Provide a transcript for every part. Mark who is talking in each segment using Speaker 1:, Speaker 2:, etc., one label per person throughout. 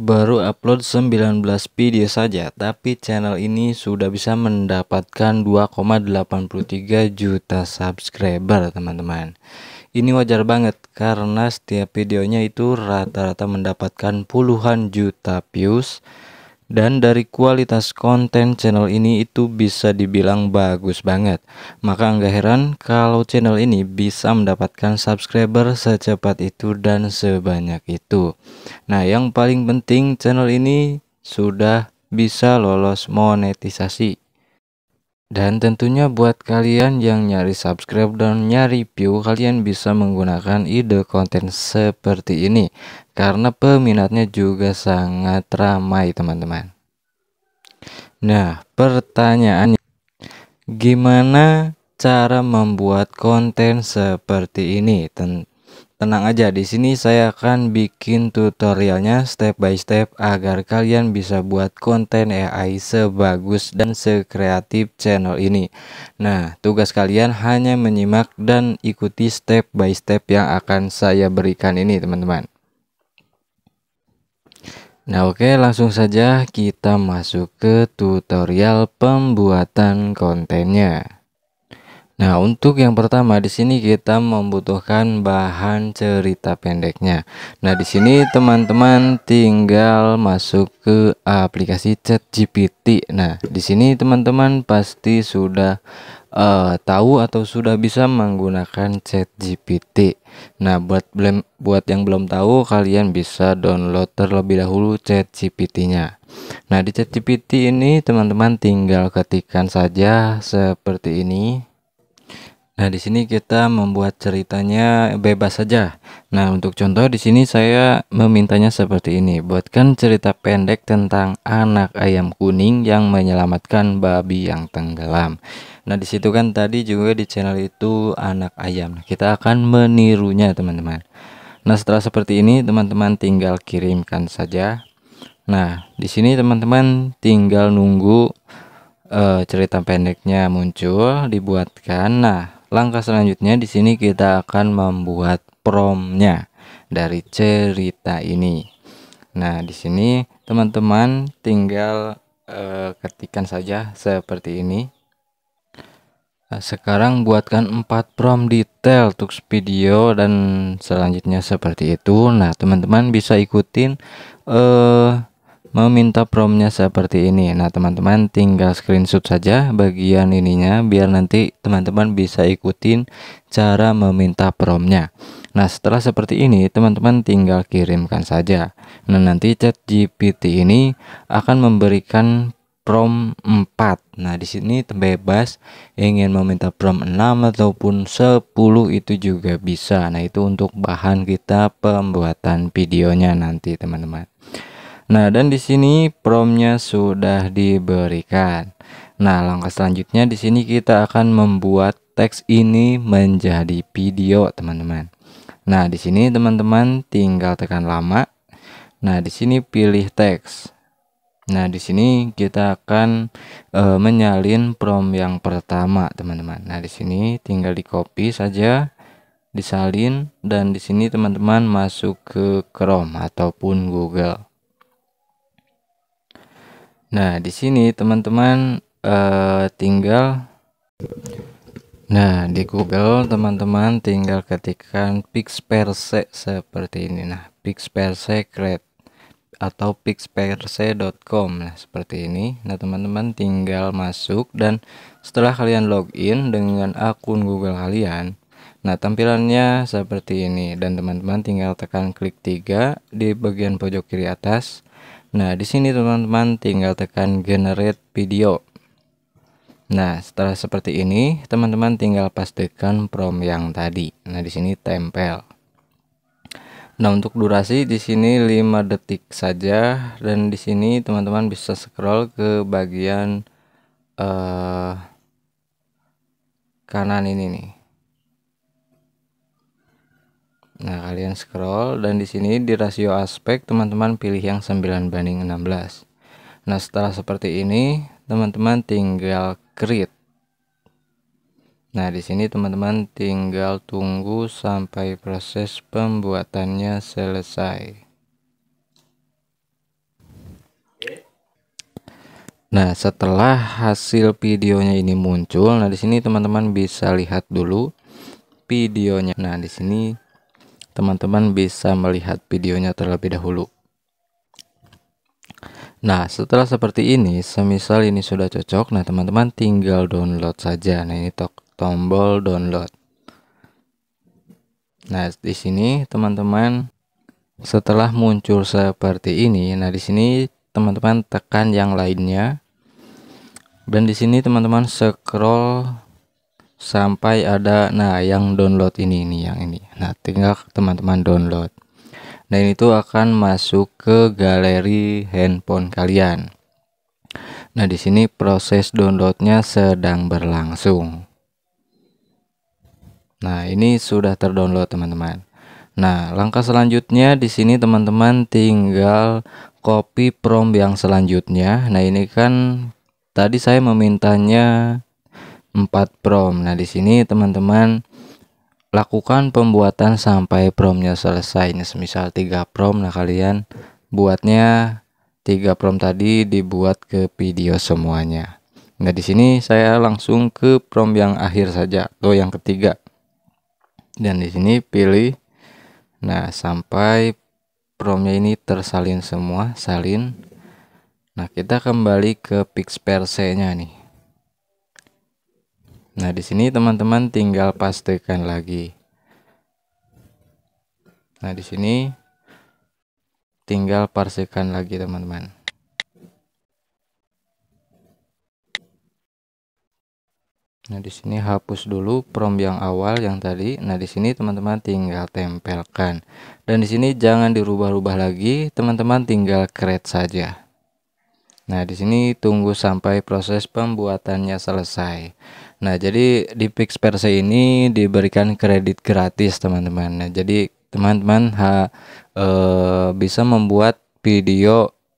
Speaker 1: Baru upload 19 video saja, tapi channel ini sudah bisa mendapatkan 2,83 juta subscriber, teman-teman. Ini wajar banget karena setiap videonya itu rata-rata mendapatkan puluhan juta views. Dan dari kualitas konten channel ini itu bisa dibilang bagus banget. Maka nggak heran kalau channel ini bisa mendapatkan subscriber secepat itu dan sebanyak itu. Nah, yang paling penting channel ini sudah bisa lolos monetisasi. Dan tentunya buat kalian yang nyari subscribe dan nyari view, kalian bisa menggunakan ide konten seperti ini karena peminatnya juga sangat ramai, teman-teman. Nah, pertanyaannya, gimana cara membuat konten seperti ini? Tenang aja, di sini saya akan bikin tutorialnya step by step agar kalian bisa buat konten AI sebagus dan sekreatif channel ini. Nah, tugas kalian hanya menyimak dan ikuti step by step yang akan saya berikan ini, teman-teman. Nah, oke, langsung saja kita masuk ke tutorial pembuatan kontennya. Nah, untuk yang pertama di sini kita membutuhkan bahan cerita pendeknya. Nah, di sini teman-teman tinggal masuk ke aplikasi ChatGPT. Nah, di sini teman-teman pasti sudah tahu atau sudah bisa menggunakan ChatGPT. Nah, buat yang belum tahu, kalian bisa download terlebih dahulu ChatGPT-nya. Nah, di ChatGPT ini teman-teman tinggal ketikkan saja seperti ini. Nah, di sini kita membuat ceritanya bebas saja. Nah, untuk contoh di sini saya memintanya seperti ini. Buatkan cerita pendek tentang anak ayam kuning yang menyelamatkan babi yang tenggelam. Nah, di situ kan tadi juga di channel itu anak ayam. Nah, kita akan menirunya, teman-teman. Nah, setelah seperti ini, teman-teman tinggal kirimkan saja. Nah, di sini teman-teman tinggal nunggu cerita pendeknya muncul, dibuatkan. Nah, langkah selanjutnya di sini kita akan membuat promptnya dari cerita ini. Nah, di sini teman-teman tinggal ketikkan saja seperti ini. Nah, sekarang buatkan 4 prompt detail untuk video dan selanjutnya seperti itu. Nah, teman-teman bisa ikutin meminta promptnya seperti ini. Nah, teman-teman tinggal screenshot saja bagian ininya biar nanti teman-teman bisa ikutin cara meminta promptnya. Nah, setelah seperti ini teman-teman tinggal kirimkan saja. Nah, nanti ChatGPT ini akan memberikan prompt 4. Nah, di sini bebas ingin meminta prompt 6 ataupun 10 itu juga bisa. Nah, itu untuk bahan kita pembuatan videonya nanti, teman-teman. Nah, dan di sini promptnya sudah diberikan. Nah, langkah selanjutnya di sini kita akan membuat teks ini menjadi video, teman-teman. Nah, di sini teman-teman tinggal tekan lama. Nah, di sini pilih teks. Nah, di sini kita akan menyalin prompt yang pertama, teman-teman. Nah, di sini tinggal di copy saja, disalin, dan di sini teman-teman masuk ke Chrome ataupun Google. Nah, di sini teman-teman tinggal di Google teman-teman tinggal ketikkan Pixperse seperti ini. Nah, Pixperse Create atau pixperse.com. Nah, seperti ini. Nah, teman-teman tinggal masuk dan setelah kalian login dengan akun Google kalian, nah tampilannya seperti ini dan teman-teman tinggal tekan klik 3 di bagian pojok kiri atas. Nah, di sini teman-teman tinggal tekan generate video. Nah, setelah seperti ini, teman-teman tinggal pastikan prompt yang tadi. Nah, di sini tempel. Nah, untuk durasi di sini 5 detik saja dan di sini teman-teman bisa scroll ke bagian kanan ini nih. Nah, kalian scroll dan di sini di rasio aspek teman-teman pilih yang 9:16. Nah, setelah seperti ini teman-teman tinggal create. Nah, di sini teman-teman tinggal tunggu sampai proses pembuatannya selesai. Nah, setelah hasil videonya ini muncul, nah di sini teman-teman bisa lihat dulu videonya. Nah, di sini teman-teman bisa melihat videonya terlebih dahulu. Nah, setelah seperti ini, semisal ini sudah cocok, nah teman-teman tinggal download saja. Nah, ini tombol download. Nah, di sini teman-teman setelah muncul seperti ini, nah di sini teman-teman tekan yang lainnya. Dan di sini teman-teman scroll sampai ada yang download ini nih, yang ini. Nah, tinggal teman-teman download. Dan itu akan masuk ke galeri handphone kalian. Nah, di sini proses downloadnya sedang berlangsung. Nah, ini sudah terdownload teman-teman. Nah, langkah selanjutnya di sini teman-teman tinggal copy prompt yang selanjutnya. Nah, ini kan tadi saya memintanya 4 prompt. Nah, di sini teman-teman lakukan pembuatan sampai promptnya selesai. Nah, semisal 3 prompt, nah kalian buatnya 3 prompt tadi dibuat ke video semuanya. Nah, di sini saya langsung ke prompt yang akhir saja atau yang ketiga. Dan di sini pilih. Nah, sampai promptnya ini tersalin semua, salin. Nah, kita kembali ke Pixperse-nya nih. Nah, di sini teman-teman tinggal pastikan lagi. Nah, di sini tinggal pastikan lagi teman-teman. Nah, di sini hapus dulu prompt yang awal yang tadi. Nah, di sini teman-teman tinggal tempelkan. Dan di sini jangan dirubah-rubah lagi, teman-teman tinggal create saja. Nah, di sini tunggu sampai proses pembuatannya selesai. Nah, jadi di Pixperse ini diberikan kredit gratis, teman-teman. Nah, jadi teman-teman bisa membuat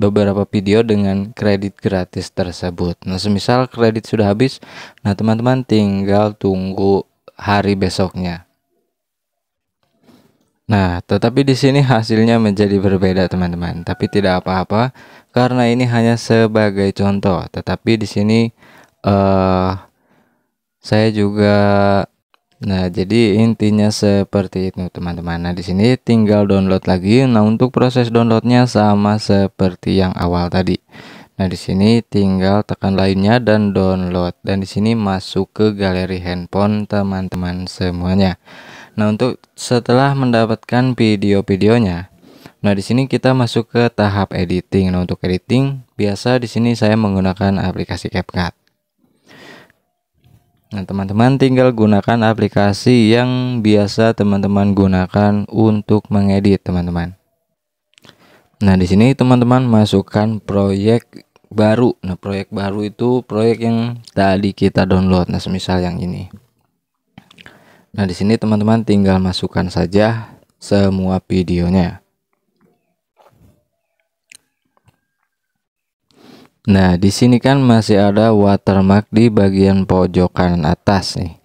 Speaker 1: beberapa video dengan kredit gratis tersebut. Nah, semisal kredit sudah habis, nah teman-teman tinggal tunggu hari besoknya. Nah, tetapi di sini hasilnya menjadi berbeda, teman-teman. Tapi tidak apa-apa karena ini hanya sebagai contoh. Tetapi di sini saya juga jadi intinya seperti itu, teman-teman. Nah, di sini tinggal download lagi. Nah, untuk proses downloadnya sama seperti yang awal tadi. Nah, di sini tinggal tekan lainnya dan download. Dan di sini masuk ke galeri handphone teman-teman semuanya. Nah, untuk setelah mendapatkan video-videonya, nah di sini kita masuk ke tahap editing. Nah, untuk editing biasa di sini saya menggunakan aplikasi CapCut. Nah, teman-teman tinggal gunakan aplikasi yang biasa teman-teman gunakan untuk mengedit, teman-teman. Nah, di sini teman-teman masukkan proyek baru. Nah, proyek baru itu proyek yang tadi kita download. Nah, semisal yang ini. Nah, di sini teman-teman tinggal masukkan saja semua videonya. Nah, di sini kan masih ada watermark di bagian pojok kanan atas nih.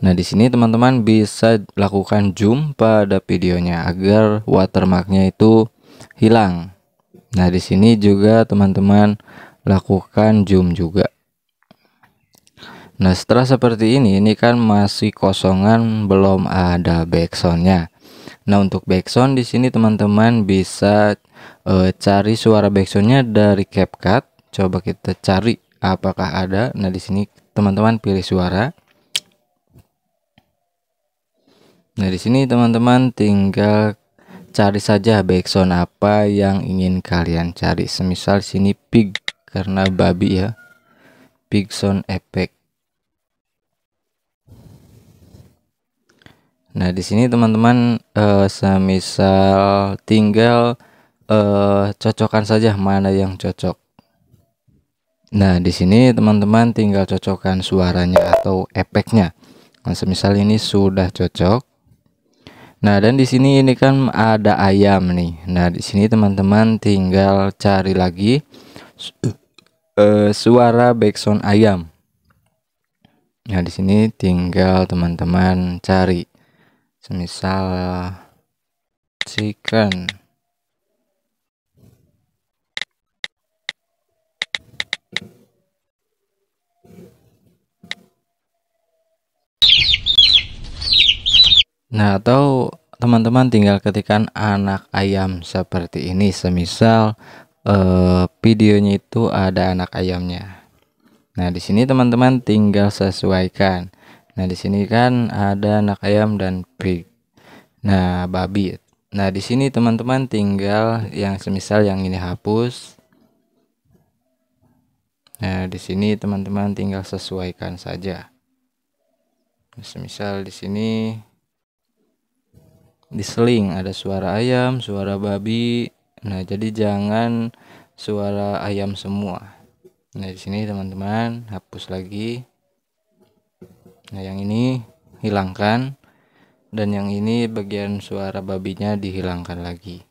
Speaker 1: Nah, di sini teman-teman bisa lakukan zoom pada videonya agar watermarknya itu hilang. Nah, di sini juga teman-teman lakukan zoom juga. Nah, setelah seperti ini kan masih kosongan, belum ada backsoundnya. Nah, untuk backsound di sini teman-teman bisa cari suara backsoundnya dari CapCut. Coba kita cari apakah ada. Nah, di sini teman-teman pilih suara. Nah, di sini teman-teman tinggal cari saja backsound apa yang ingin kalian cari. Semisal sini pig karena babi ya. Pig sound effect. Nah, di sini teman-teman semisal tinggal cocokkan saja mana yang cocok. Nah, di sini teman-teman tinggal cocokkan suaranya atau efeknya. Nah, semisal ini sudah cocok. Nah, dan di sini ini kan ada ayam nih. Nah, di sini teman-teman tinggal cari lagi suara backsound ayam. Nah, di sini tinggal teman-teman cari. Semisal chicken. Nah, atau teman-teman tinggal ketikkan anak ayam seperti ini, semisal videonya itu ada anak ayamnya. Nah, di sini teman-teman tinggal sesuaikan. Nah, di sini kan ada anak ayam dan pig. Nah, babi. Nah, di sini teman-teman tinggal yang semisal yang ini hapus. Nah, di sini teman-teman tinggal sesuaikan saja. Semisal di sini diseling ada suara ayam, suara babi. Nah, jadi jangan suara ayam semua. Nah, di sini teman-teman hapus lagi. Nah, yang ini hilangkan, dan yang ini bagian suara babinya dihilangkan lagi.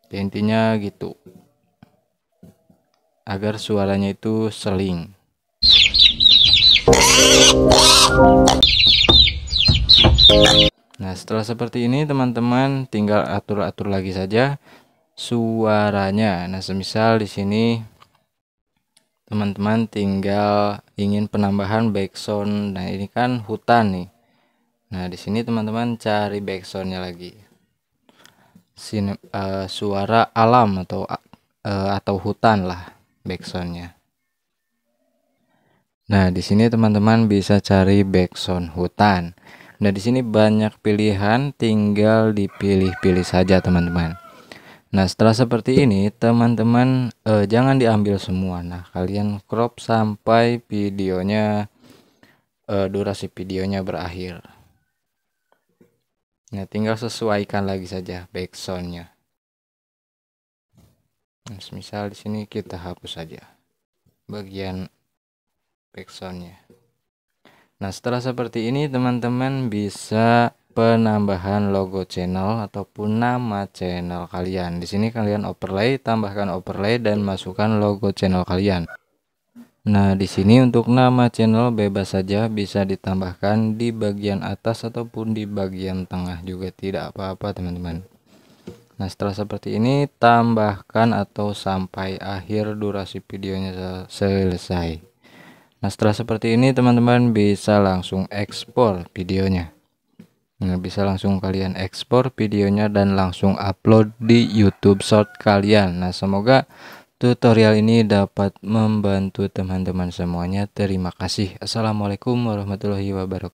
Speaker 1: Ya, intinya gitu, agar suaranya itu seling. Nah, setelah seperti ini teman-teman tinggal atur-atur lagi saja suaranya. Nah, semisal di sini teman-teman tinggal ingin penambahan backsound. Nah, ini kan hutan nih. Nah, di sini teman-teman cari backsoundnya lagi. Suara alam atau hutan lah backsoundnya. Nah, di sini teman-teman bisa cari backsound hutan. Nah, di sini banyak pilihan, tinggal dipilih-pilih saja teman-teman. Nah, setelah seperti ini teman-teman jangan diambil semua. Nah, kalian crop sampai videonya durasi videonya berakhir. Nah, tinggal sesuaikan lagi saja backsoundnya. Nah, misal di sini kita hapus saja bagian backsoundnya. Nah, setelah seperti ini teman-teman bisa penambahan logo channel ataupun nama channel kalian. Di sini kalian overlay, tambahkan overlay dan masukkan logo channel kalian. Nah, di sini untuk nama channel bebas saja, bisa ditambahkan di bagian atas ataupun di bagian tengah juga tidak apa-apa teman-teman. Nah, setelah seperti ini tambahkan atau sampai akhir durasi videonya selesai. Nah, setelah seperti ini teman-teman bisa langsung ekspor videonya. Nah, bisa langsung kalian ekspor videonya dan langsung upload di YouTube Short kalian. Nah, semoga tutorial ini dapat membantu teman-teman semuanya. Terima kasih. Assalamualaikum warahmatullahi wabarakatuh.